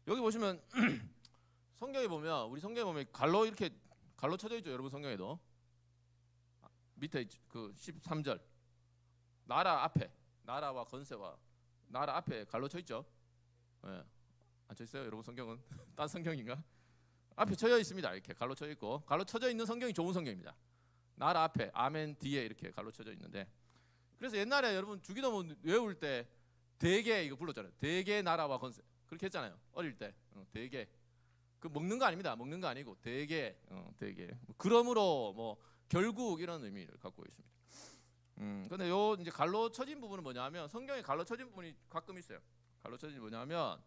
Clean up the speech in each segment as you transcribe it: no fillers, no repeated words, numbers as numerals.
여기 보시면 성경에 보면 우리 성경에 보면 갈로 이렇게 갈로 쳐져 있죠. 여러분 성경에도 밑에 그 13절 나라 앞에 나라와 건세와 나라 앞에 갈로 쳐 있죠. 예. 안 쳐 있어요? 여러분 성경은 딴 성경인가? 앞에 쳐져 있습니다. 이렇게 갈로 쳐 있고 갈로 쳐져 있는 성경이 좋은 성경입니다. 나라 앞에 아멘 뒤에 이렇게 갈로 쳐져 있는데 그래서 옛날에 여러분 주기도문 외울 때 대개 이거 불렀잖아요. 대개 나라와 건세 그렇게 했잖아요. 어릴 때 대개 그 먹는 거 아닙니다. 먹는 거 아니고 대개 대개 그러므로 뭐 결국 이런 의미를 갖고 있습니다. 근데 요 이제 갈로 쳐진 부분은 뭐냐면 성경에 갈로 쳐진 부분이 가끔 있어요. 갈로 쳐진 부분이 뭐냐면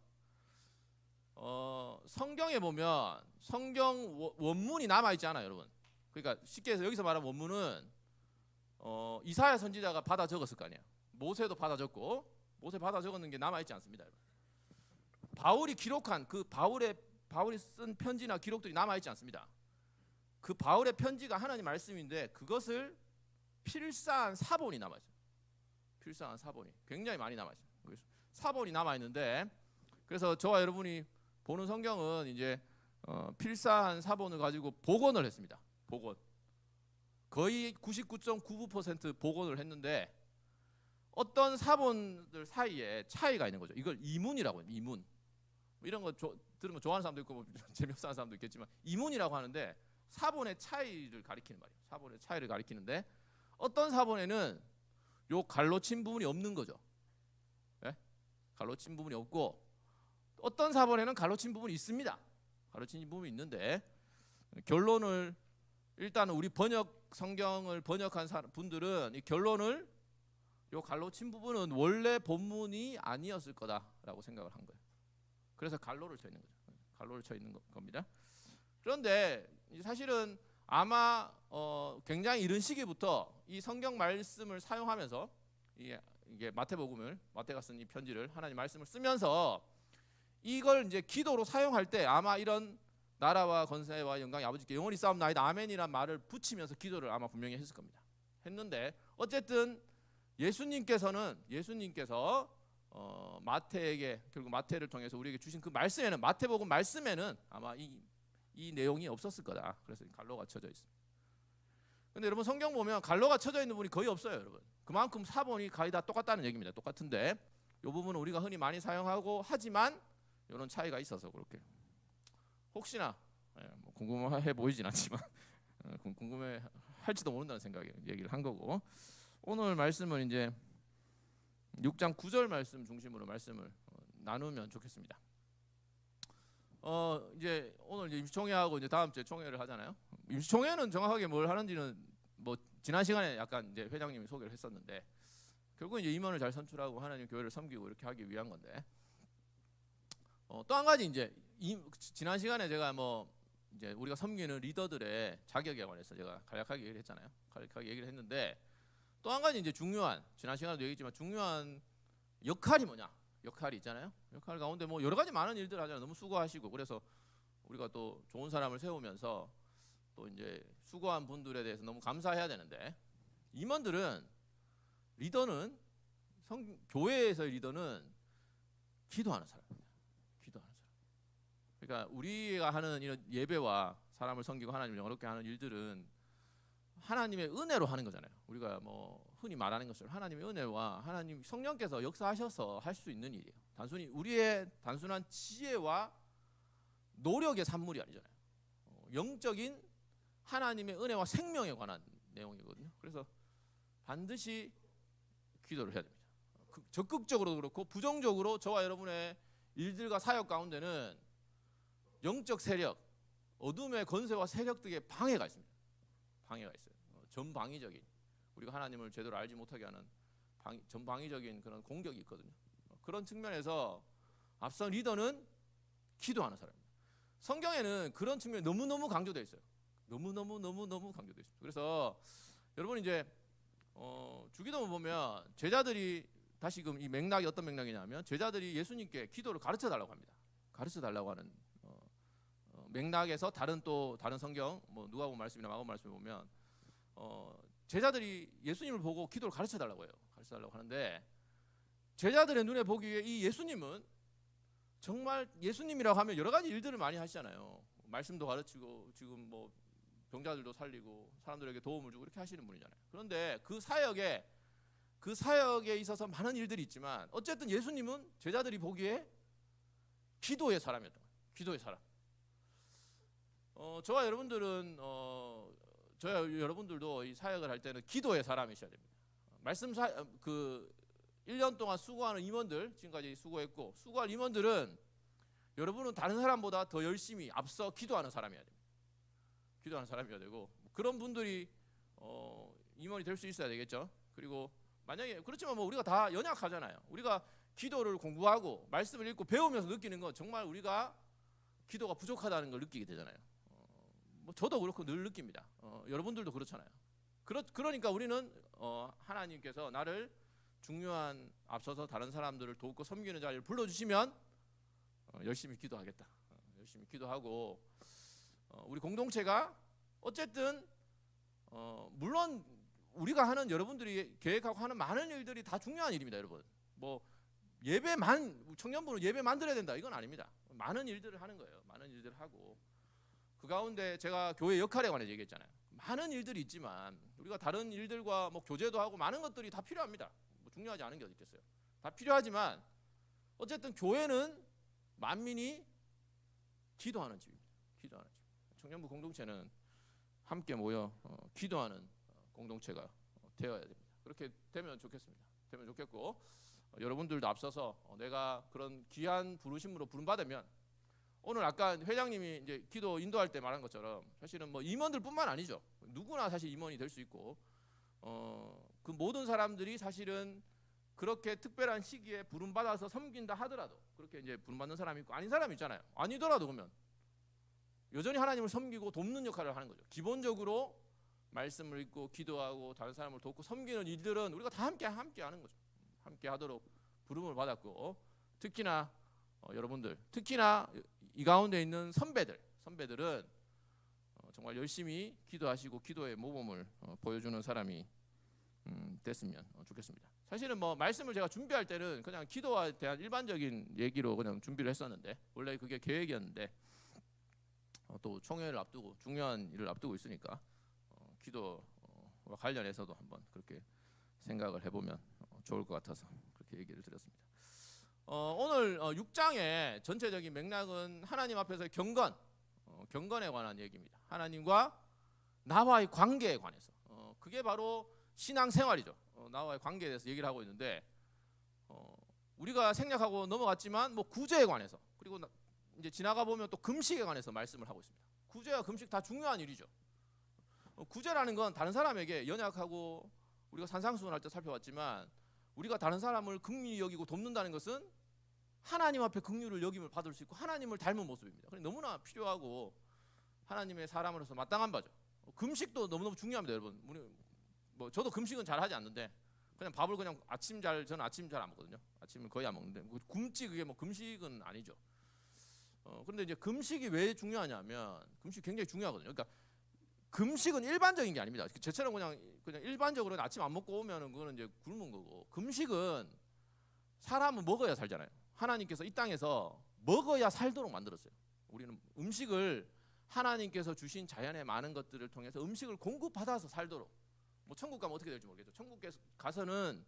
성경에 보면 성경 원문이 남아 있지 않아요, 여러분. 그러니까 쉽게 해서 여기서 말하는 원문은 이사야 선지자가 받아 적었을 거 아니에요. 모세도 받아 적고 모세 받아 적었는 게 남아 있지 않습니다, 여러분. 바울이 기록한 그 바울이 쓴 편지나 기록들이 남아 있지 않습니다. 그 바울의 편지가 하나님 말씀인데 그것을 필사한 사본이 남아 있어요. 필사한 사본이 굉장히 많이 남아 있어요. 사본이 남아 있는데 그래서 저와 여러분이 보는 성경은 이제 필사한 사본을 가지고 복원을 했습니다. 복원. 거의 99.99% 복원을 했는데 어떤 사본들 사이에 차이가 있는 거죠. 이걸 이문이라고 해요. 이문. 이런 거 들으면 좋아하는 사람도 있고 뭐 재미없어 하는 사람도 있겠지만 이문이라고 하는데 사본의 차이를 가리키는 말이에요. 사본의 차이를 가리키는데 어떤 사본에는 요 갈로 친 부분이 없는 거죠. 네? 갈로 친 부분이 없고 어떤 사본에는 갈로 친 부분이 있습니다. 갈로 친 부분이 있는데 결론을 일단 우리 성경을 번역한 분들은 이 결론을 요 갈로 친 부분은 원래 본문이 아니었을 거다라고 생각을 한 거예요. 그래서 갈로를 쳐 있는 거죠. 갈로를 쳐 있는 겁니다. 그런데 사실은 아마 굉장히 이른 시기부터 이 성경 말씀을 사용하면서 이게 마태가 쓴 이 편지를 하나님 말씀을 쓰면서 이걸 이제 기도로 사용할 때 아마 이런 나라와 건세와 영광이 아버지께 영원히 싸움나이다 아멘이란 말을 붙이면서 기도를 아마 분명히 했을 겁니다. 했는데 어쨌든 예수님께서 마태에게 결국 마태를 통해서 우리에게 주신 그 말씀에는 마태복음 말씀에는 아마 이 내용이 없었을 거다. 그래서 갈로가 쳐져 있습니다. 근데 여러분 성경 보면 갈로가 쳐져 있는 부분이 거의 없어요, 여러분. 그만큼 사본이 거의 다 똑같다는 얘기입니다. 똑같은데 이 부분은 우리가 흔히 많이 사용하고 하지만 이런 차이가 있어서 그렇게 혹시나 뭐 궁금해 보이진 않지만 궁금해 할지도 모른다는 생각에 얘기를 한 거고 오늘 말씀은 이제 6장 9절 말씀 중심으로 말씀을 나누면 좋겠습니다. 이제 오늘 이제 임시총회하고 이제 다음 주에 총회를 하잖아요. 임시총회는 정확하게 뭘 하는지는 뭐 지난 시간에 약간 이제 회장님이 소개를 했었는데 결국 이제 임원을 잘 선출하고 하나님 교회를 섬기고 이렇게 하기 위한 건데 또 한 가지 이제 지난 시간에 제가 뭐 이제 우리가 섬기는 리더들의 자격에 관해서 제가 간략하게 얘기를 했잖아요. 간략하게 얘기를 했는데 또 한 가지 이제 중요한 지난 시간에도 얘기했지만 중요한 역할이 뭐냐? 역할이 있잖아요. 역할 가운데 뭐 여러 가지 많은 일들 하잖아요. 너무 수고하시고 그래서 우리가 또 좋은 사람을 세우면서 또 이제 수고한 분들에 대해서 너무 감사해야 되는데 리더는 교회에서의 리더는 기도하는 사람입니다. 기도하는 사람. 그러니까 우리가 하는 이런 예배와 사람을 섬기고 하나님을 영화롭게 하는 일들은 하나님의 은혜로 하는 거잖아요. 우리가 뭐 흔히 말하는 것처럼 하나님의 은혜와 하나님 성령께서 역사하셔서 할 수 있는 일이에요. 단순히 우리의 단순한 지혜와 노력의 산물이 아니잖아요. 영적인 하나님의 은혜와 생명에 관한 내용이거든요. 그래서 반드시 기도를 해야 됩니다. 적극적으로도 그렇고 부정적으로 저와 여러분의 일들과 사역 가운데는 영적 세력, 어둠의 권세와 세력 등의 방해가 있습니다. 방해가 있어요. 전방위적인 우리가 하나님을 제대로 알지 못하게 하는 전방위적인 그런 공격이 있거든요. 그런 측면에서 앞선 리더는 기도하는 사람입니다. 성경에는 그런 측면이 너무너무 강조되어 있어요. 너무너무 강조되어 있습니다. 그래서 여러분 이제 주기도문 보면 제자들이 다시금 이 맥락이 어떤 맥락이냐면 제자들이 예수님께 기도를 가르쳐 달라고 합니다. 가르쳐 달라고 하는 맥락에서 다른 성경 뭐 누가복음 말씀이나 마가복음 말씀을 보면 제자들이 예수님을 보고 기도를 가르쳐 달라고 해요. 가르쳐 달라고 하는데 제자들의 눈에 보기에 이 예수님은 정말 예수님이라고 하면 여러 가지 일들을 많이 하시잖아요. 말씀도 가르치고 지금 뭐 병자들도 살리고 사람들에게 도움을 주고 이렇게 하시는 분이잖아요. 그런데 그 사역에 있어서 많은 일들이 있지만 어쨌든 예수님은 제자들이 보기에 기도의 사람이었던 거예요. 기도의 사람. 저와 여러분들도 이 사역을 할 때는 기도의 사람이셔야 됩니다. 그 1년 동안 수고하는 임원들, 지금까지 수고했고 수고할 임원들은 여러분은 다른 사람보다 더 열심히 앞서 기도하는 사람이어야 됩니다. 기도하는 사람이어야 되고 그런 분들이 임원이 될 수 있어야 되겠죠. 그리고 만약에 그렇지만 뭐 우리가 다 연약하잖아요. 우리가 기도를 공부하고 말씀을 읽고 배우면서 느끼는 건 정말 우리가 기도가 부족하다는 걸 느끼게 되잖아요. 뭐 저도 그렇고 늘 느낍니다. 여러분들도 그렇잖아요. 그러니까 우리는 하나님께서 나를 중요한 앞서서 다른 사람들을 돕고 섬기는 자리를 불러주시면 열심히 기도하겠다. 열심히 기도하고 우리 공동체가 어쨌든 물론 우리가 하는 여러분들이 계획하고 하는 많은 일들이 다 중요한 일입니다, 여러분. 뭐 청년부는 예배 만들어야 된다 이건 아닙니다. 많은 일들을 하는 거예요. 많은 일들을 하고 그 가운데 제가 교회 역할에 관해서 얘기했잖아요. 많은 일들이 있지만 우리가 다른 일들과 뭐 교제도 하고 많은 것들이 다 필요합니다. 뭐 중요하지 않은 게 어디 있겠어요. 다 필요하지만 어쨌든 교회는 만민이 기도하는 집입니다. 기도하는 집. 청년부 공동체는 함께 모여 기도하는 공동체가 되어야 됩니다. 그렇게 되면 좋겠습니다. 되면 좋겠고 여러분들도 앞서서 내가 그런 귀한 부르심으로 부름받으면 오늘 아까 회장님이 이제 기도 인도할 때 말한 것처럼 사실은 뭐 임원들뿐만 아니죠. 누구나 사실 임원이 될 수 있고 그 모든 사람들이 사실은 그렇게 특별한 시기에 부름받아서 섬긴다 하더라도 그렇게 이제 부름받는 사람이 있고 아닌 사람이 있잖아요. 아니더라도 그러면 여전히 하나님을 섬기고 돕는 역할을 하는 거죠. 기본적으로 말씀을 읽고 기도하고 다른 사람을 돕고 섬기는 일들은 우리가 다 함께 하는 거죠. 함께 하도록 부름을 받았고 특히나 여러분들 특히나 이 가운데 있는 선배들은 정말 열심히 기도하시고 기도의 모범을 보여주는 사람이 됐으면 좋겠습니다. 사실은 뭐 말씀을 제가 준비할 때는 그냥 기도에 대한 일반적인 얘기로 그냥 준비를 했었는데 원래 그게 계획이었는데 또 총회를 앞두고 중요한 일을 앞두고 있으니까 기도와 관련해서도 한번 그렇게 생각을 해보면 좋을 것 같아서 그렇게 얘기를 드렸습니다. 오늘 6장의 전체적인 맥락은 하나님 앞에서의 경건에 관한 얘기입니다. 하나님과 나와의 관계에 관해서 그게 바로 신앙생활이죠. 나와의 관계에 대해서 얘기를 하고 있는데 우리가 생략하고 넘어갔지만 뭐 구제에 관해서 그리고 이제 지나가 보면 또 금식에 관해서 말씀을 하고 있습니다. 구제와 금식 다 중요한 일이죠. 구제라는 건 다른 사람에게 연약하고 우리가 산상수훈할 때 살펴봤지만 우리가 다른 사람을 긍휼히 여기고 돕는다는 것은 하나님 앞에 긍휼을 여김을 받을 수 있고 하나님을 닮은 모습입니다. 너무나 필요하고 하나님의 사람으로서 마땅한 바죠. 금식도 너무너무 중요합니다, 여러분. 뭐 저도 금식은 잘 하지 않는데 그냥 밥을 그냥 저는 아침 잘 안 먹거든요. 아침을 거의 안 먹는데 굶지 그게 뭐 금식은 아니죠. 그런데 이제 금식이 왜 중요하냐면 금식 굉장히 중요하거든요. 그러니까 금식은 일반적인 게 아닙니다. 저처럼 그냥 일반적으로 아침 안 먹고 오면은 그거는 이제 굶은 거고 금식은 사람은 먹어야 살잖아요. 하나님께서 이 땅에서 먹어야 살도록 만들었어요. 우리는 음식을 하나님께서 주신 자연의 많은 것들을 통해서 음식을 공급받아서 살도록 뭐 천국 가면 어떻게 될지 모르겠죠. 천국에 가서는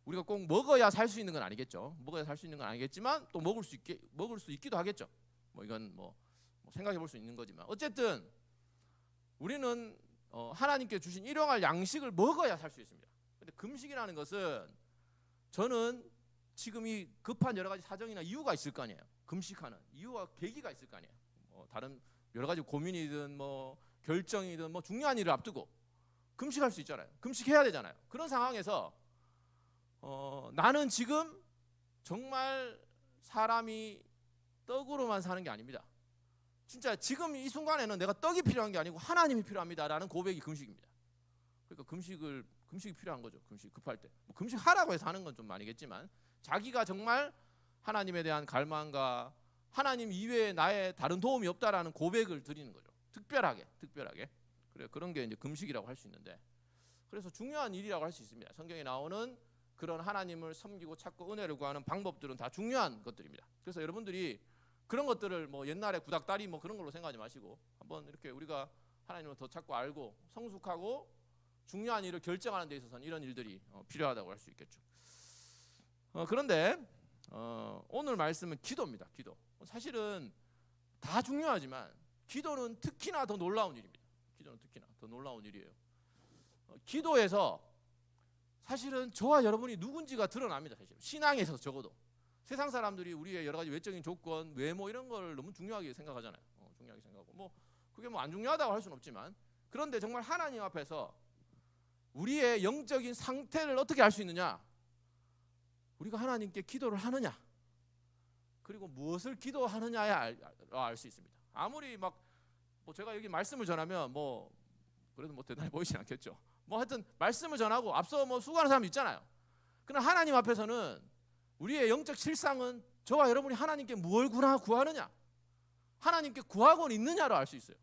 우리가 꼭 먹어야 살 수 있는 건 아니겠죠. 먹어야 살 수 있는 건 아니겠지만 또 먹을 수 있기도 하겠죠. 뭐 이건 뭐 생각해 볼 수 있는 거지만 어쨌든 우리는 하나님께 주신 일용할 양식을 먹어야 살 수 있습니다. 근데 금식이라는 것은 저는 지금 이 급한 여러 가지 사정이나 이유가 있을 거 아니에요. 금식하는 이유와 계기가 있을 거 아니에요. 다른 여러 가지 고민이든 뭐 결정이든 뭐 중요한 일을 앞두고 금식할 수 있잖아요. 금식해야 되잖아요. 그런 상황에서 나는 지금 정말 사람이 떡으로만 사는 게 아닙니다. 진짜 지금 이 순간에는 내가 떡이 필요한 게 아니고 하나님이 필요합니다라는 고백이 금식입니다. 그러니까 금식이 필요한 거죠. 금식 급할 때. 뭐 금식하라고 해서 하는 건 좀 아니겠지만 자기가 정말 하나님에 대한 갈망과 하나님 이외에 나의 다른 도움이 없다라는 고백을 드리는 거죠. 특별하게. 그래 그런 게 이제 금식이라고 할 수 있는데 그래서 중요한 일이라고 할 수 있습니다. 성경에 나오는 그런 하나님을 섬기고 찾고 은혜를 구하는 방법들은 다 중요한 것들입니다. 그래서 여러분들이 그런 것들을 뭐 옛날에 구닥다리 뭐 그런 걸로 생각하지 마시고 한번 이렇게 우리가 하나님을 더 찾고 알고 성숙하고 중요한 일을 결정하는 데 있어서는 이런 일들이 필요하다고 할 수 있겠죠. 그런데 오늘 말씀은 기도입니다. 기도. 사실은 다 중요하지만 기도는 특히나 더 놀라운 일입니다. 기도는 특히나 더 놀라운 일이에요. 기도에서 사실은 저와 여러분이 누군지가 드러납니다. 사실 신앙에서 적어도 세상 사람들이 우리의 여러 가지 외적인 조건, 외모 이런 걸 너무 중요하게 생각하잖아요. 중요하게 생각하고 뭐 그게 뭐 안 중요하다고 할 수는 없지만 그런데 정말 하나님 앞에서 우리의 영적인 상태를 어떻게 알 수 있느냐? 우리가 하나님께 기도를 하느냐, 그리고 무엇을 기도하느냐에 알 수 있습니다. 아무리 막 뭐 제가 여기 말씀을 전하면 뭐 그래도 뭐 대단히 보이진 않겠죠. 뭐 하여튼 말씀을 전하고 앞서 뭐 수고하는 사람 있잖아요. 그러나 하나님 앞에서는 우리의 영적 실상은 저와 여러분이 하나님께 무엇을 구하느냐, 하나님께 구하고는 있느냐로 알 수 있어요.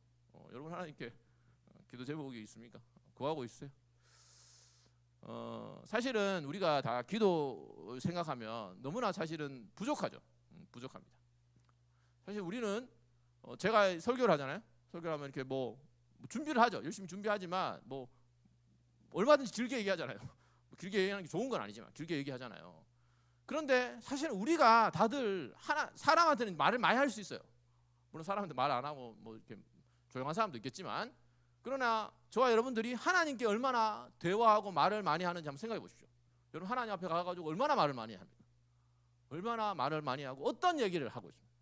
여러분 하나님께 기도 제목이 있습니까? 구하고 있어요? 사실은 우리가 다 기도 생각하면 너무나 사실은 부족하죠. 부족합니다. 사실 우리는 제가 설교를 하잖아요. 설교를 하면 이렇게 뭐 준비를 하죠. 열심히 준비하지만 뭐 얼마든지 길게 얘기하잖아요. 길게 얘기하는 게 좋은 건 아니지만 길게 얘기하잖아요. 그런데 사실 우리가 다들 사람한테는 말을 많이 할 수 있어요. 물론 사람한테 말 안 하고 뭐 이렇게 조용한 사람도 있겠지만, 그러나 저와 여러분들이 하나님께 얼마나 대화하고 말을 많이 하는지 한번 생각해 보십시오. 여러분 하나님 앞에 가가지고 얼마나 말을 많이 합니까? 얼마나 말을 많이 하고 어떤 얘기를 하고 있습니까?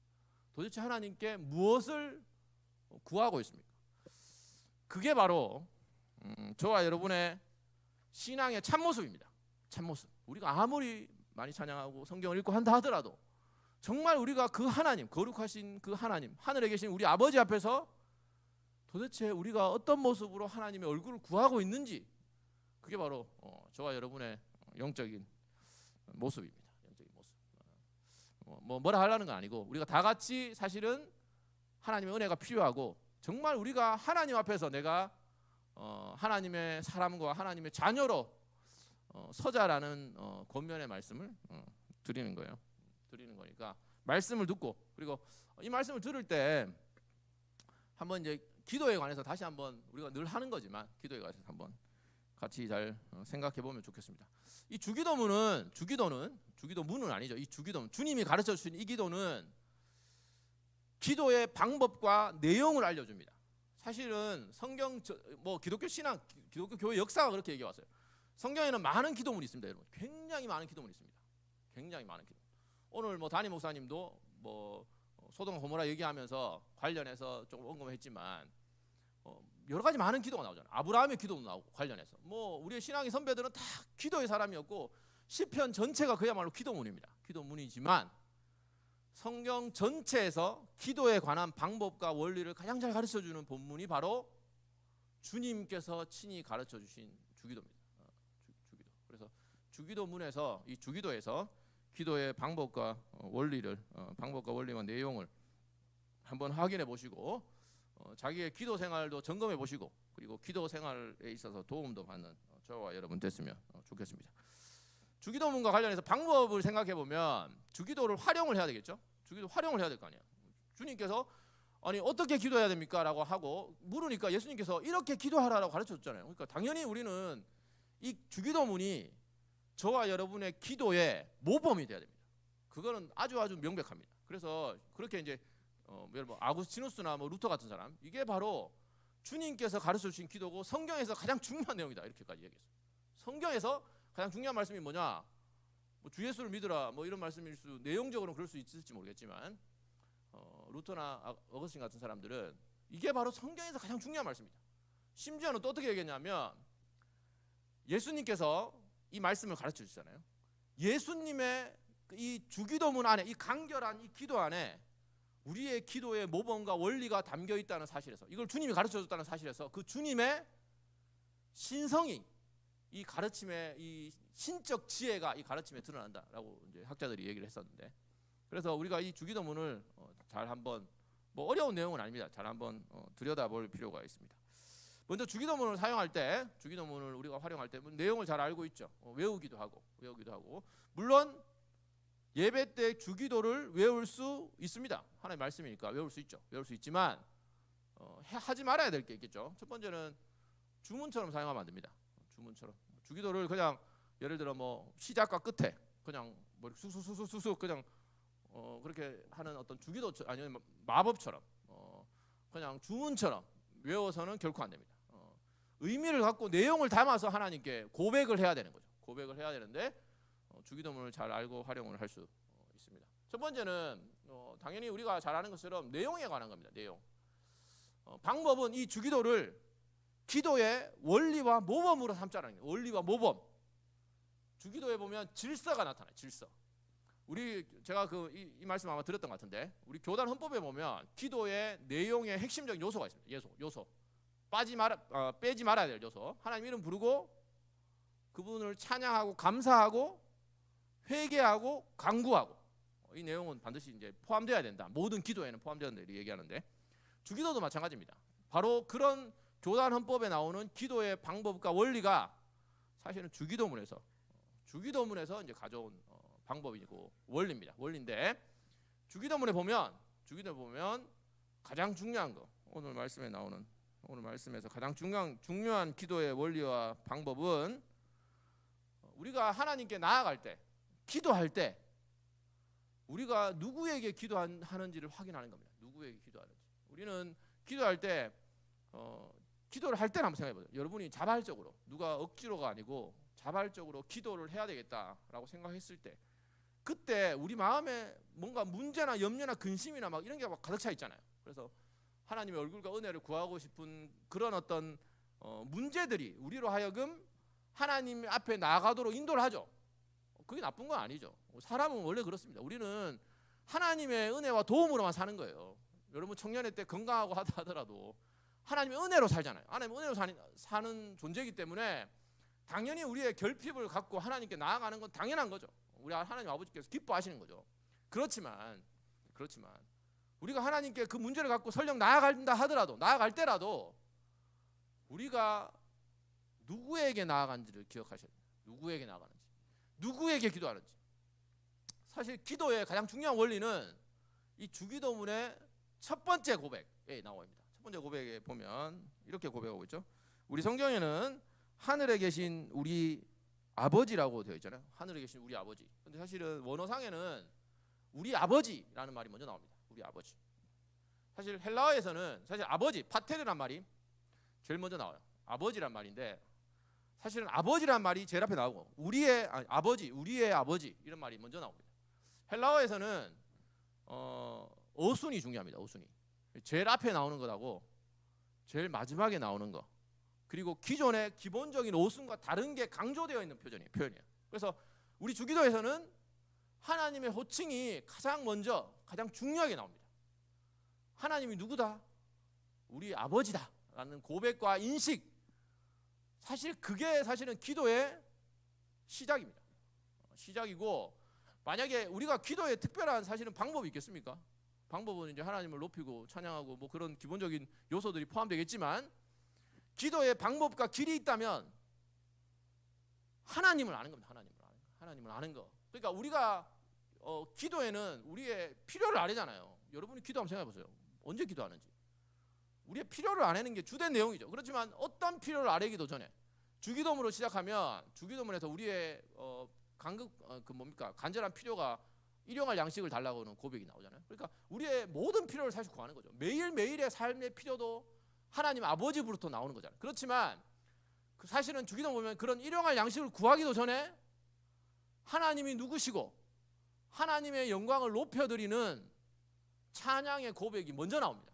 도대체 하나님께 무엇을 구하고 있습니까? 그게 바로 저와 여러분의 신앙의 참모습입니다. 참모습. 우리가 아무리 많이 찬양하고 성경을 읽고 한다 하더라도 정말 우리가 그 하나님, 거룩하신 그 하나님, 하늘에 계신 우리 아버지 앞에서 도대체 우리가 어떤 모습으로 하나님의 얼굴을 구하고 있는지, 그게 바로 저와 여러분의 영적인 모습입니다. 영적인 모습. 뭐라 하려는 건 아니고 우리가 다 같이 사실은 하나님의 은혜가 필요하고 정말 우리가 하나님 앞에서 내가 하나님의 사람과 하나님의 자녀로 서자라는 권면의 말씀을 드리는 거예요. 드리는 거니까 말씀을 듣고, 그리고 이 말씀을 들을 때 한번 이제 기도에 관해서 다시 한번 우리가 늘 하는 거지만 기도에 관해서 한번 같이 잘 생각해 보면 좋겠습니다. 이 주기도문은 아니죠. 이 주기도문, 주님이 가르쳐 주신 이 기도는 기도의 방법과 내용을 알려줍니다. 사실은 성경 뭐 기독교 신앙, 기독교 교회 역사가 그렇게 얘기해 왔어요. 성경에는 많은 기도문이 있습니다, 여러분. 굉장히 많은 기도문이 있습니다. 굉장히 많은 기도. 오늘 뭐 담임 목사님도 뭐 소돔과 고모라 얘기하면서 관련해서 조금 언급했지만 여러 가지 많은 기도가 나오잖아요. 아브라함의 기도도 나오고 관련해서 뭐 우리의 신앙의 선배들은 다 기도의 사람이었고 시편 전체가 그야말로 기도문입니다. 기도문이지만 성경 전체에서 기도에 관한 방법과 원리를 가장 잘 가르쳐주는 본문이 바로 주님께서 친히 가르쳐주신 주기도입니다. 주기도. 그래서 주기도문에서 이 주기도에서 기도의 방법과 원리와 내용을 한번 확인해 보시고 자기의 기도 생활도 점검해 보시고, 그리고 기도 생활에 있어서 도움도 받는 저와 여러분 됐으면 좋겠습니다. 주기도문과 관련해서 방법을 생각해 보면 주기도를 활용을 해야 되겠죠. 주기도 활용을 해야 될 거 아니에요. 주님께서 아니 어떻게 기도해야 됩니까? 라고 하고 물으니까 예수님께서 이렇게 기도하라고 가르쳐줬잖아요. 그러니까 당연히 우리는 이 주기도문이 저와 여러분의 기도의 모범이 돼야 됩니다. 그거는 아주 명백합니다. 그래서 그렇게 이제 여러분 아구스티누스나 뭐 루터 같은 사람, 이게 바로 주님께서 가르쳐 주신 기도고 성경에서 가장 중요한 내용이다, 이렇게까지 얘기했어요. 성경에서 가장 중요한 말씀이 뭐냐? 뭐 주 예수를 믿으라 뭐 이런 말씀일 수, 내용적으로는 그럴 수 있을지 모르겠지만 루터나 어거스틴 같은 사람들은 이게 바로 성경에서 가장 중요한 말씀입니다. 심지어는 또 어떻게 얘기했냐면 예수님께서 이 말씀을 가르쳐 주시잖아요. 예수님의 이 주기도문 안에, 이 간결한 이 기도 안에 우리의 기도의 모범과 원리가 담겨 있다는 사실에서, 이걸 주님이 가르쳐 줬다는 사실에서 그 주님의 신성이 이 가르침의 이 신적 지혜가 이 가르침에 드러난다라고 이제 학자들이 얘기를 했었는데, 그래서 우리가 이 주기도문을 잘 한번, 뭐 어려운 내용은 아닙니다. 잘 한번 들여다볼 필요가 있습니다. 먼저 주기도문을 사용할 때, 주기도문을 우리가 활용할 때 내용을 잘 알고 있죠. 외우기도 하고. 물론 예배 때 주기도를 외울 수 있습니다. 하나님의 말씀이니까 외울 수 있죠. 외울 수 있지만 하지 말아야 될 게 있겠죠. 첫 번째는 주문처럼 사용하면 안 됩니다. 주문처럼. 주기도를 그냥 예를 들어 뭐 시작과 끝에 그냥 뭐 쑥쑥쑥쑥 그냥 그렇게 하는 어떤 주기도 아니면 마법처럼 그냥 주문처럼 외워서는 결코 안 됩니다. 의미를 갖고 내용을 담아서 하나님께 고백을 해야 되는 거죠. 고백을 해야 되는데 주기도문을 잘 알고 활용을 할 수 있습니다. 첫 번째는 당연히 우리가 잘 아는 것처럼 내용에 관한 겁니다. 내용. 방법은 이 주기도를 기도의 원리와 모범으로 삼자라는 거예요. 원리와 모범. 주기도에 보면 질서가 나타나요. 질서. 제가 이 말씀 아마 들었던 것 같은데 우리 교단 헌법에 보면 기도의 내용의 핵심적인 요소가 있습니다. 요소. 빼지 말아야 될 요소. 하나님 이름 부르고 그분을 찬양하고 감사하고 회개하고 간구하고 이 내용은 반드시 이제 포함되어야 된다. 모든 기도에는 포함되어야 된다 이렇게 얘기하는데 주기도도 마찬가지입니다. 바로 그런 교단 헌법에 나오는 기도의 방법과 원리가 사실은 주기도문에서 이제 가져온 방법이고 원리입니다. 원리인데 주기도문에 보면 가장 중요한 거 오늘 말씀에서 가장 중요한 기도의 원리와 방법은 우리가 하나님께 나아갈 때 기도할 때 우리가 누구에게 기도하는지를 확인하는 겁니다. 누구에게 기도하는지. 우리는 기도할 때 기도를 할 때는 한번 생각해 보세요. 여러분이 자발적으로 누가 억지로가 아니고 자발적으로 기도를 해야 되겠다라고 생각했을 때 그때 우리 마음에 뭔가 문제나 염려나 근심이나 막 이런 게 막 가득 차 있잖아요. 그래서 하나님의 얼굴과 은혜를 구하고 싶은 그런 어떤 문제들이 우리로 하여금 하나님 앞에 나아가도록 인도를 하죠. 그게 나쁜 건 아니죠. 사람은 원래 그렇습니다. 우리는 하나님의 은혜와 도움으로만 사는 거예요. 여러분 청년회 때 건강하고 하더라도 하나님의 은혜로 살잖아요. 하나님의 은혜로 사는 존재이기 때문에 당연히 우리의 결핍을 갖고 하나님께 나아가는 건 당연한 거죠. 우리 하나님 아버지께서 기뻐하시는 거죠. 그렇지만 우리가 하나님께 그 문제를 갖고 설령 나아갈 때라도 우리가 누구에게 나아간지를 기억하셔야 돼요. 누구에게 나아가는지, 누구에게 기도하는지. 사실 기도의 가장 중요한 원리는 이 주기도문의 첫 번째 고백에 나와 있습니다. 첫 번째 고백에 보면 이렇게 고백하고 있죠. 우리 성경에는 하늘에 계신 우리 아버지라고 되어 있잖아요. 하늘에 계신 우리 아버지. 근데 사실은 원어상에는 우리 아버지라는 말이 먼저 나옵니다. 우리 아버지. 사실 헬라어에서는 사실 아버지, 파테르란 말이 제일 먼저 나와요. 아버지란 말인데 사실은 아버지란 말이 제일 앞에 나오고 우리의 아버지 이런 말이 먼저 나옵니다. 헬라어에서는 어순이 중요합니다. 어순이. 제일 앞에 나오는 것하고 제일 마지막에 나오는 거. 그리고 기존의 기본적인 어순과 다른 게 강조되어 있는 표현이에요. 그래서 우리 주기도에서는 하나님의 호칭이 가장 중요하게 나옵니다. 하나님이 누구다? 우리 아버지다 라는 고백과 인식. 그게 사실은 기도의 시작입니다. 시작이고 만약에 우리가 기도에 특별한 사실은 방법이 있겠습니까? 방법은 이제 하나님을 높이고 찬양하고 뭐 그런 기본적인 요소들이 포함되겠지만 기도의 방법과 길이 있다면 하나님을 아는 겁니다. 하나님을 아는 거. 그러니까 우리가 기도에는 우리의 필요를 아뢰잖아요. 여러분이 기도 한번 생각해 보세요. 언제 기도하는지. 우리의 필요를 아뢰는 게 주된 내용이죠. 그렇지만 어떤 필요를 아뢰기도 전에 주기도문으로 시작하면 주기도문에서 우리의 간절한 필요가 일용할 양식을 달라고 하는 고백이 나오잖아요. 그러니까 우리의 모든 필요를 사실 구하는 거죠. 매일매일의 삶의 필요도 하나님 아버지부터 나오는 거잖아요. 그렇지만 사실은 주기도 보면 그런 일용할 양식을 구하기도 전에 하나님이 누구시고 하나님의 영광을 높여드리는 찬양의 고백이 먼저 나옵니다.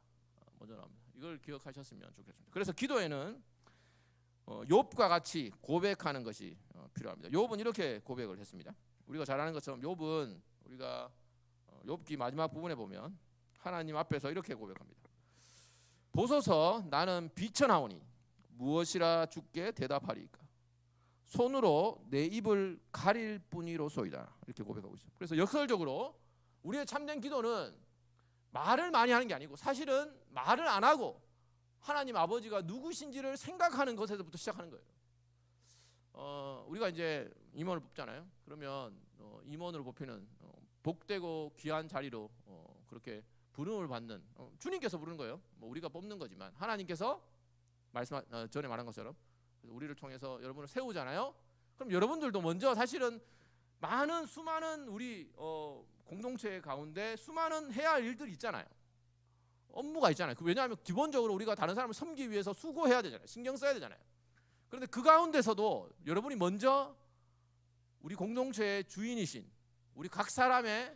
이걸 기억하셨으면 좋겠습니다. 그래서 기도에는 욥과 같이 고백하는 것이 필요합니다. 욥은 이렇게 고백을 했습니다. 우리가 잘 아는 것처럼 욥은 우리가 욥기 마지막 부분에 보면 하나님 앞에서 이렇게 고백합니다. 보소서 나는 비천하오니 무엇이라 주께 대답하리이까 손으로 내 입을 가릴 뿐이로소이다 이렇게 고백하고 있어요. 그래서 역설적으로 우리의 참된 기도는 말을 많이 하는 게 아니고 사실은 말을 안 하고 하나님 아버지가 누구신지를 생각하는 것에서부터 시작하는 거예요. 우리가 이제 임원을 뽑잖아요. 그러면 임원으로 뽑히는 복되고 귀한 자리로 그렇게 부름을 받는 주님께서 부르는 거예요. 뭐 우리가 뽑는 거지만 하나님께서 전에 말한 것처럼 우리를 통해서 여러분을 세우잖아요. 그럼 여러분들도 먼저 사실은 수많은 우리 공동체 가운데 수많은 해야 할 일들이 있잖아요. 업무가 있잖아요. 왜냐하면 기본적으로 우리가 다른 사람을 섬기기 위해서 수고해야 되잖아요. 신경 써야 되잖아요. 그런데 그 가운데서도 여러분이 먼저 우리 공동체의 주인이신, 우리 각 사람의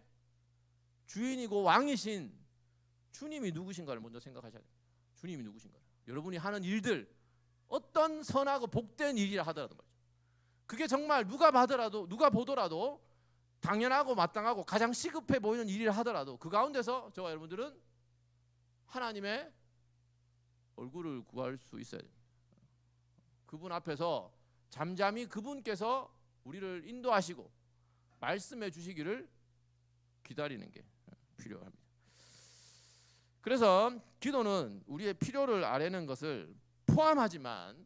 주인이고 왕이신 주님이 누구신가를 먼저 생각하셔야 돼요. 주님이 누구신가. 여러분이 하는 일들, 어떤 선하고 복된 일이라 하더라도 말이죠. 그게 정말 누가 보더라도 당연하고 마땅하고 가장 시급해 보이는 일이라 하더라도 그 가운데서 저와 여러분들은 하나님의 얼굴을 구할 수 있어야 됩니다. 그분 앞에서 잠잠히 그분께서 우리를 인도하시고 말씀해 주시기를 기다리는 게 필요합니다. 그래서 기도는 우리의 필요를 아뢰는 것을 포함하지만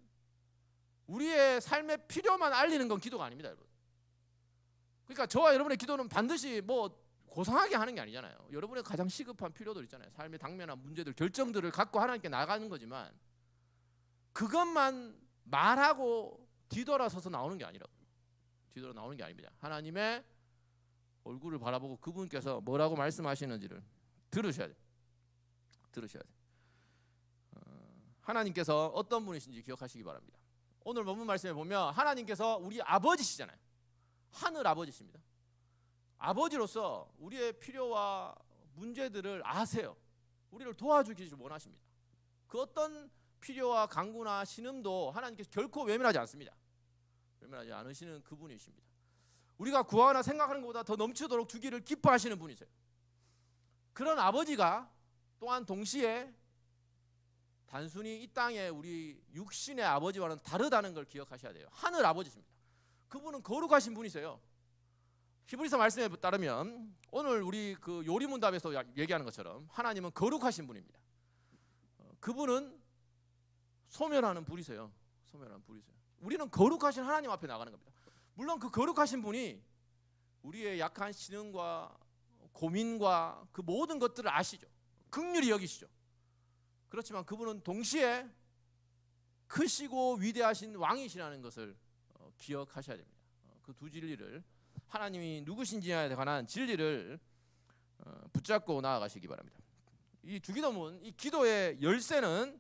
우리의 삶의 필요만 알리는 건 기도가 아닙니다, 여러분. 그러니까 저와 여러분의 기도는 반드시 뭐 고상하게 하는 게 아니잖아요. 여러분의 가장 시급한 필요들 있잖아요. 삶의 당면한 문제들, 결정들을 갖고 하나님께 나가는 거지만 그것만 말하고 뒤돌아서서 나오는 게 아니라고. 뒤돌아 나오는 게 아닙니다. 하나님의 얼굴을 바라보고 그분께서 뭐라고 말씀하시는지를 들으셔야 돼요. 하나님께서 어떤 분이신지 기억하시기 바랍니다. 오늘 본문 말씀에 보면 하나님께서 우리 아버지시잖아요. 하늘 아버지십니다. 아버지로서 우리의 필요와 문제들을 아세요. 우리를 도와주기를 원하십니다. 그 어떤 필요와 간구나 신음도 하나님께서 결코 외면하지 않습니다. 외면하지 않으시는 그분이십니다. 우리가 구하거나 생각하는 것보다 더 넘치도록 주기를 기뻐하시는 분이세요. 그런 아버지가 또한 동시에 단순히 이 땅의 우리 육신의 아버지와는 다르다는 걸 기억하셔야 돼요. 하늘 아버지십니다. 그분은 거룩하신 분이세요. 히브리서 말씀에 따르면 오늘 우리 그 요리문답에서 얘기하는 것처럼 하나님은 거룩하신 분입니다. 그분은 소멸하는 불이세요. 우리는 거룩하신 하나님 앞에 나가는 겁니다. 물론 그 거룩하신 분이 우리의 약한 신음과 고민과 그 모든 것들을 아시죠. 긍휼히 여기시죠. 그렇지만 그분은 동시에 크시고 위대하신 왕이시라는 것을 기억하셔야 됩니다. 그 두 진리를, 하나님이 누구신지에 관한 진리를 붙잡고 나아가시기 바랍니다. 이 주기도문, 이 기도의 열쇠는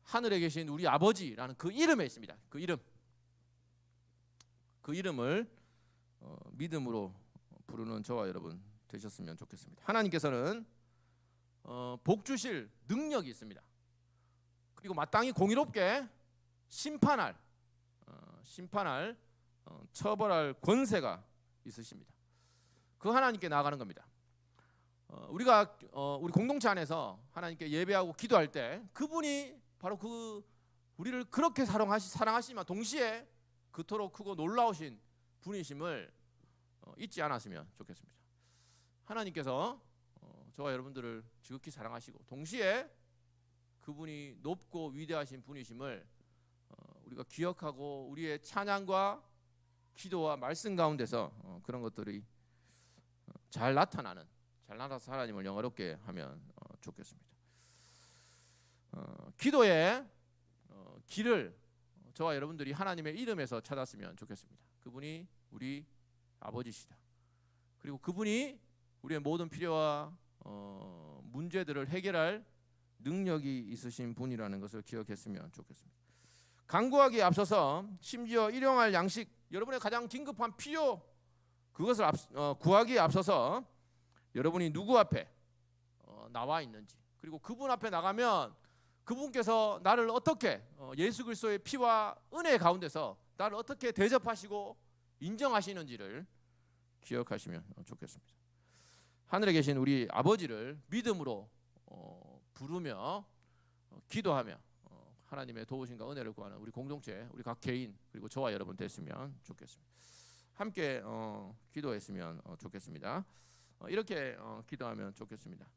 하늘에 계신 우리 아버지라는 그 이름에 있습니다. 그 이름을 믿음으로 부르는 저와 여러분 되셨으면 좋겠습니다. 하나님께서는 복 주실 능력이 있습니다. 그리고 마땅히 공의롭게 심판할 처벌할 권세가 있으십니다. 그 하나님께 나아가는 겁니다. 우리가 우리 공동체 안에서 하나님께 예배하고 기도할 때 그분이 바로 그 우리를 그렇게 사랑하시지만 동시에 그토록 크고 놀라우신 분이심을 잊지 않았으면 좋겠습니다. 하나님께서 저와 여러분들을 지극히 사랑하시고 동시에 그분이 높고 위대하신 분이심을 우리가 기억하고 우리의 찬양과 기도와 말씀 가운데서 그런 것들이 잘 나타나서 하나님을 영화롭게 하면 좋겠습니다. 기도의 길을 저와 여러분들이 하나님의 이름에서 찾았으면 좋겠습니다. 그분이 우리 아버지시다. 그리고 그분이 우리의 모든 필요와 문제들을 해결할 능력이 있으신 분이라는 것을 기억했으면 좋겠습니다. 간구하기에 앞서서 심지어 일용할 양식, 여러분의 가장 긴급한 필요 그것을 구하기에 앞서서 여러분이 누구 앞에 나와 있는지, 그리고 그분 앞에 나가면 그분께서 나를 어떻게 예수 그리스도의 피와 은혜 가운데서 나를 어떻게 대접하시고 인정하시는지를 기억하시면 좋겠습니다. 하늘에 계신 우리 아버지를 믿음으로 부르며 기도하며 하나님의 도우심과 은혜를 구하는 우리 공동체, 우리 각 개인, 그리고 저와 여러분 됐으면 좋겠습니다. 함께 기도했으면 좋겠습니다. 이렇게 기도하면 좋겠습니다.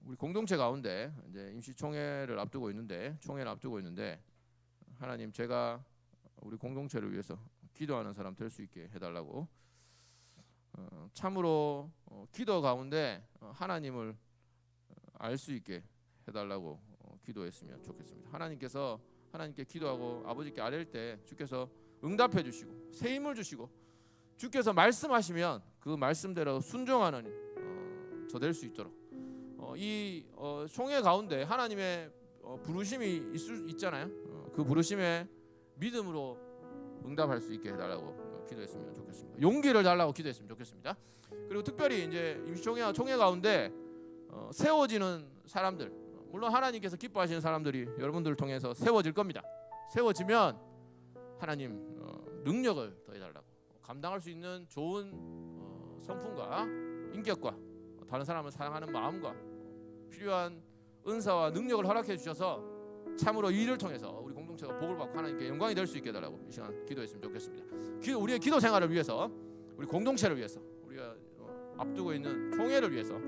우리 공동체 가운데 이제 임시총회를 앞두고 있는데 하나님 제가 우리 공동체를 위해서 기도하는 사람 될 수 있게 해달라고 참으로 기도 가운데 하나님을 알 수 있게 해달라고 기도했으면 좋겠습니다. 하나님께 기도하고 아버지께 아뢰일 때 주께서 응답해 주시고 새 힘을 주시고 주께서 말씀하시면 그 말씀대로 순종하는 저 될 수 있도록 이 총회 가운데 하나님의 부르심이 있잖아요. 그 부르심에 믿음으로 응답할 수 있게 해달라고 기도했으면 좋겠습니다. 용기를 달라고 기도했으면 좋겠습니다. 그리고 특별히 이제 임시총회와 총회 가운데 세워지는 사람들, 물론 하나님께서 기뻐하시는 사람들이 여러분들을 통해서 세워질 겁니다. 세워지면 하나님 능력을 더해달라고, 감당할 수 있는 좋은 성품과 인격과 다른 사람을 사랑하는 마음과 필요한 은사와 능력을 허락해 주셔서 참으로 이 일을 통해서 우리 공동체가 복을 받고 하나님께 영광이 될 수 있게 해달라고 이 시간 기도했으면 좋겠습니다. 우리의 기도 생활을 위해서, 우리 공동체를 위해서, 우리가 앞두고 있는 총회를 위해서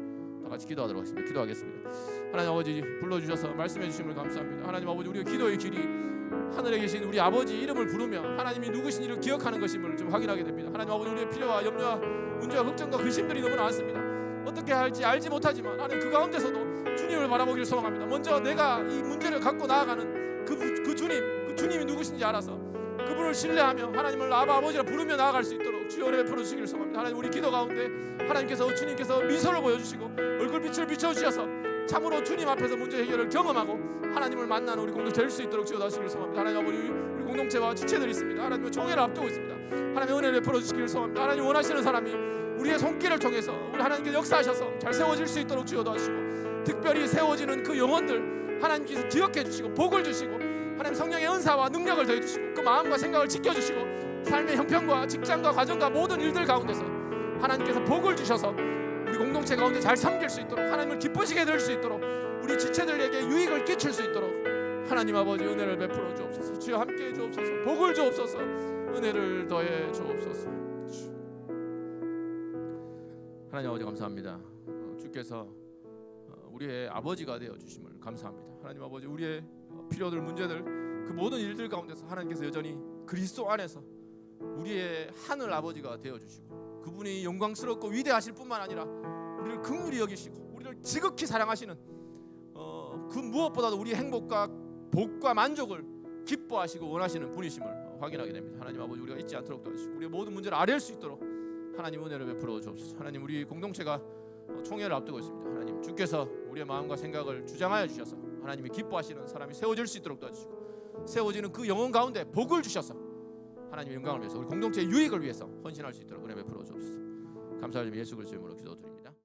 다 같이 기도하도록 하겠습니다. 기도하겠습니다. 하나님 아버지 불러주셔서 말씀해 주심을 감사합니다. 하나님 아버지 우리의 기도의 길이 하늘에 계신 우리 아버지 이름을 부르며 하나님이 누구신지를 기억하는 것임을 좀 확인하게 됩니다. 하나님 아버지 우리의 필요와 염려와 문제와 걱정과 근심들이 너무 많습니다. 어떻게 할지 알지 못하지만 하나님 그 가운데서도 주님을 바라보기를 소망합니다. 먼저 내가 이 문제를 갖고 나아가는 그 주님이 누구신지 알아서 그분을 신뢰하며 하나님을 아바 아버지라 부르며 나아갈 수 있도록 주여 은혜 베풀어 주시기를 소망합니다. 하나님 우리 기도 가운데 주님께서 미소를 보여주시고 얼굴빛을 비춰주셔서 참으로 주님 앞에서 문제 해결을 경험하고 하나님을 만나는 우리 공동체 될 수 있도록 주여 도와주시기를 소망합니다. 하나님 아버지 우리 공동체와 지체들이 있습니다. 하나님의 총회를 앞두고 있습니다. 하나님의 은혜를 베풀어 주시기를 소망합니다. 하나님 원하시는 사람이 우리의 손길을 통해서 우리 하나님께서 역사하셔서 잘 세워질 수 있도록 주여 도와주시고 특별히 세워지는 그 영혼들 하나님께서 기억해 주시고 복을 주시고 하나님 성령의 은사와 능력을 더해 주시고 그 마음과 생각을 지켜주시고 삶의 형편과 직장과 가정과 모든 일들 가운데서 하나님께서 복을 주셔서 우리 공동체 가운데 잘 섬길 수 있도록 하나님을 기쁘시게 될 수 있도록 우리 지체들에게 유익을 끼칠 수 있도록 하나님 아버지 은혜를 베풀어 주옵소서. 주여 함께해 주옵소서. 복을 주옵소서. 은혜를 더해 주옵소서. 하나님 아버지 감사합니다. 주께서 우리의 아버지가 되어 주심을 감사합니다. 하나님 아버지 우리의 필요들 문제들 그 모든 일들 가운데서 하나님께서 여전히 그리스도 안에서 우리의 하늘 아버지가 되어 주시고 그분이 영광스럽고 위대하실 뿐만 아니라 우리를 긍휼히 여기시고 우리를 지극히 사랑하시는 그 무엇보다도 우리의 행복과 복과 만족을 기뻐하시고 원하시는 분이심을 확인하게 됩니다. 하나님 아버지 우리가 잊지 않도록 도와주시고 우리의 모든 문제를 아뢰일 수 있도록 하나님 은혜를 베풀어 주옵소서. 하나님 우리 공동체가 총회를 앞두고 있습니다. 하나님 주께서 우리의 마음과 생각을 주장하여 주셔서 하나님이 기뻐하시는 사람이 세워질 수 있도록 도와주시고 세워지는 그 영혼 가운데 복을 주셔서 하나님의 영광을 위해서 우리 공동체의 유익을 위해서 헌신할 수 있도록 은혜 베풀어 주옵소서. 감사드리며 예수 그리스도의 이름으로 기도드립니다.